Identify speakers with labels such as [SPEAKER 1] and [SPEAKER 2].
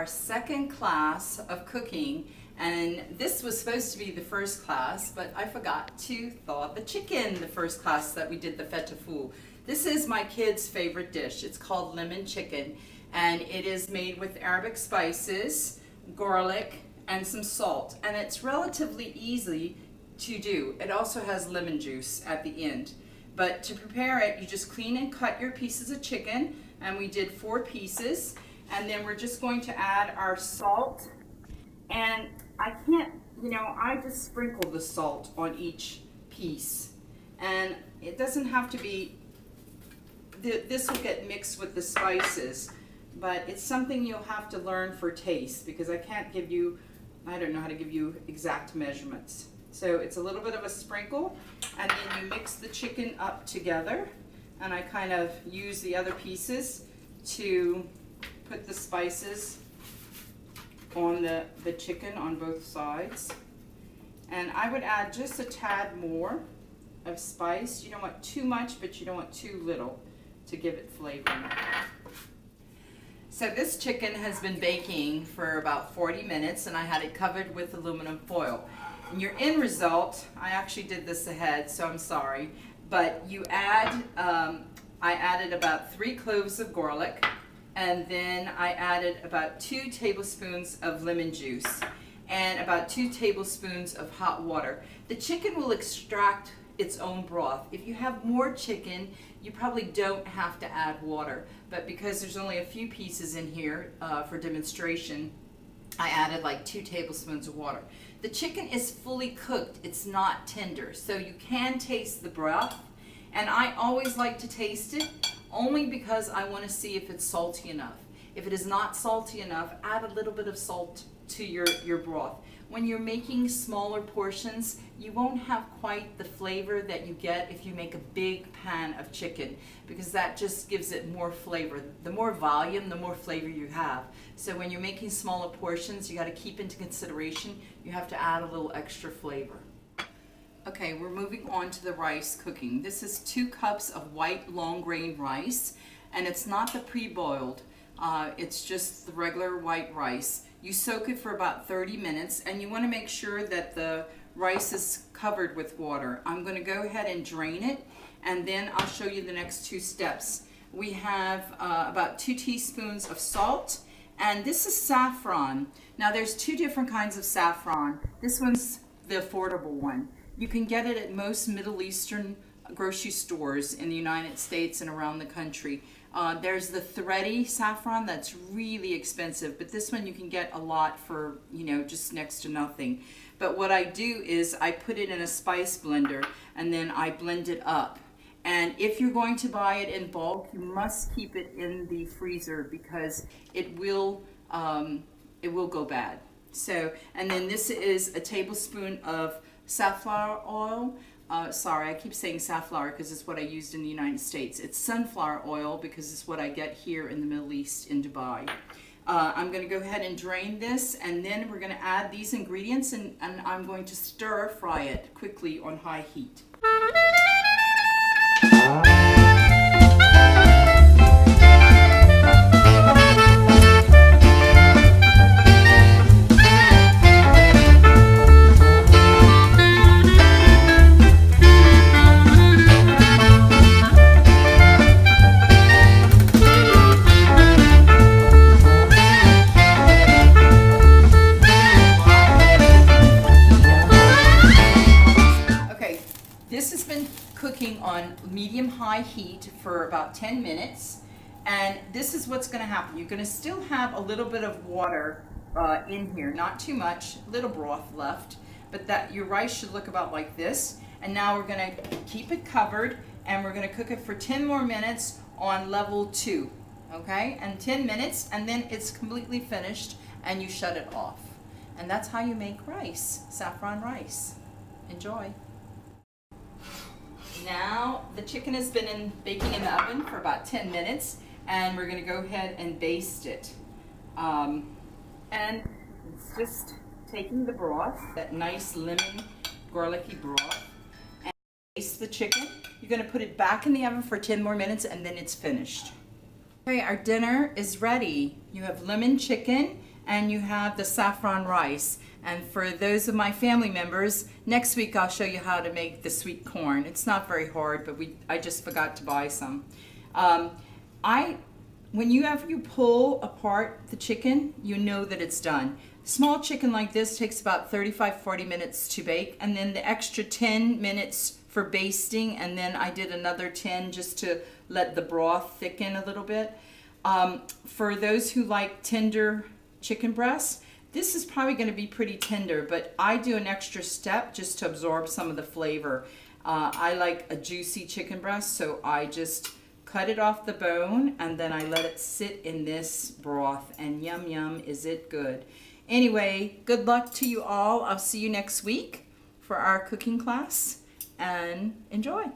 [SPEAKER 1] our second class of cooking, and this was supposed to be the first class, but I forgot to thaw the chicken the first class that we did the feta fool. This is my kids' favorite dish. It's called lemon chicken, and it is made with Arabic spices, garlic, and some salt, and it's relatively easy to do. It also has lemon juice at the end. But to prepare it, you just clean and cut your pieces of chicken, and we did 4 pieces, and then we're just going to add our salt. And I can't, I just sprinkle the salt on each piece, and it doesn't have to be, this will get mixed with the spices, but it's something you'll have to learn for taste, because I don't know how to give you exact measurements. So it's a little bit of a sprinkle, and then you mix the chicken up together, and I kind of use the other pieces to put the spices on the chicken on both sides. And I would add just a tad more of spice. You don't want too much, but you don't want too little to give it flavor. So this chicken has been baking for about 40 minutes, and I had it covered with aluminum foil. And your end result, I actually did this ahead, so I'm sorry, but you add, I added about 3 cloves of garlic, and then I added about 2 tablespoons of lemon juice and about 2 tablespoons of hot water. The chicken will extract its own broth. If you have more chicken, you probably don't have to add water, but because there's only a few pieces in here for demonstration, I added like 2 tablespoons of water. The chicken is fully cooked, it's not tender, so you can taste the broth, and I always like to taste it only because I want to see if it's salty enough. If it is not salty enough, add a little bit of salt to your broth. When you're making smaller portions, you won't have quite the flavor that you get if you make a big pan of chicken, because that just gives it more flavor. The more volume, the more flavor you have. So when you're making smaller portions, you got to keep into consideration, you have to add a little extra flavor. Okay, we're moving on to the rice cooking. This is 2 cups of white long grain rice, and it's not the pre-boiled. It's just the regular white rice. You soak it for about 30 minutes, and you want to make sure that the rice is covered with water. I'm going to go ahead and drain it, and then I'll show you the next 2 steps. We have about 2 teaspoons of salt, and this is saffron. Now there's 2 different kinds of saffron. This one's the affordable one. You can get it at most Middle Eastern grocery stores in the United States and around the country. There's the thready saffron that's really expensive, but this one you can get a lot for, just next to nothing. But what I do is I put it in a spice blender, and then I blend it up. And if you're going to buy it in bulk, you must keep it in the freezer, because it will go bad. So, and then this is a tablespoon of safflower oil. Sorry, I keep saying safflower because it's what I used in the United States. It's sunflower oil because it's what I get here in the Middle East in Dubai. I'm going to go ahead and drain this, and then we're going to add these ingredients, and I'm going to stir fry it quickly on high heat. This has been cooking on medium-high heat for about 10 minutes, and this is what's going to happen. You're going to still have a little bit of water in here, not too much, little broth left, but that your rice should look about like this. And now we're going to keep it covered, and we're going to cook it for 10 more minutes on level 2, okay? And 10 minutes, and then it's completely finished, and you shut it off. And that's how you make rice, saffron rice. Enjoy. Now the chicken has been baking in the oven for about 10 minutes, and we're going to go ahead and baste it. And it's just taking the broth, that nice lemon garlicky broth, and baste the chicken. You're going to put it back in the oven for 10 more minutes, and then it's finished. Okay, our dinner is ready. You have lemon chicken and you have the saffron rice. And for those of my family members, next week I'll show you how to make the sweet corn. It's not very hard, but I just forgot to buy some. Whenever you pull apart the chicken, you know that it's done. Small chicken like this takes about 35-40 minutes to bake, and then the extra 10 minutes for basting, and then I did another 10 just to let the broth thicken a little bit. For those who like tender chicken breasts, this is probably going to be pretty tender, but I do an extra step just to absorb some of the flavor. I like a juicy chicken breast, so I just cut it off the bone and then I let it sit in this broth, and yum yum, is it good. Anyway, good luck to you all. I'll see you next week for our cooking class, and enjoy.